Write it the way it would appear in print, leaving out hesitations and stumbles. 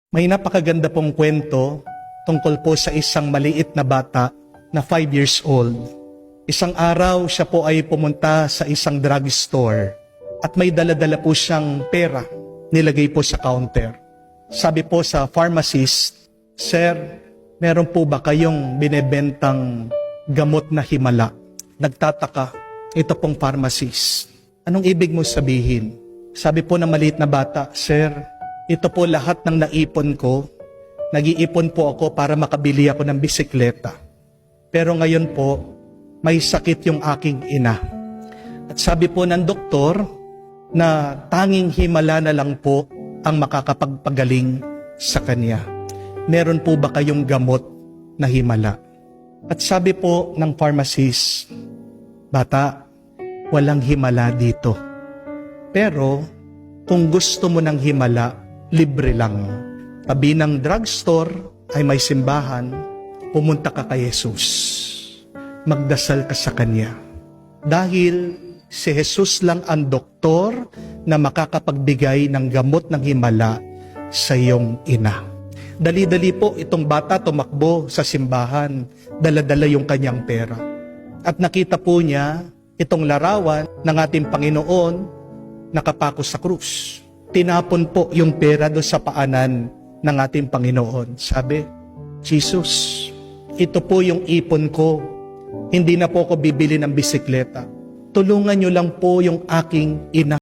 May napakaganda pong kwento tungkol po sa isang maliit na bata na 5 years old. Isang araw siya po ay pumunta sa isang drugstore at may dala-dala po siyang pera nilagay po sa counter. Sabi po sa pharmacist, "Sir, meron po ba kayong binebentang gamot na himala?" Nagtataka ito pong pharmacist. "Anong ibig mo sabihin?" Sabi po ng maliit na bata, "Sir, ito po lahat ng naipon ko. Nag-iipon po ako para makabili ako ng bisikleta. Pero ngayon po, may sakit yung aking ina. At sabi po ng doktor na tanging himala na lang po ang makakapagpagaling sa kanya. Meron po ba kayong gamot na himala?" At sabi po ng pharmacist, "Bata, walang himala dito. Pero kung gusto mo ng himala, libre lang. Tabi ng drugstore ay may simbahan, pumunta ka kay Jesus. Magdasal ka sa Kanya. Dahil si Jesus lang ang doktor na makakapagbigay ng gamot ng himala sa iyong ina." Dali-dali po itong bata tumakbo sa simbahan, dala-dala yung kanyang pera. At nakita po niya itong larawan ng ating Panginoon nakapako sa krus. Tinapon po yung pera doon sa paanan ng ating Panginoon. Sabi, "Jesus, ito po yung ipon ko. Hindi na po ako bibili ng bisikleta. Tulungan niyo lang po yung aking ina."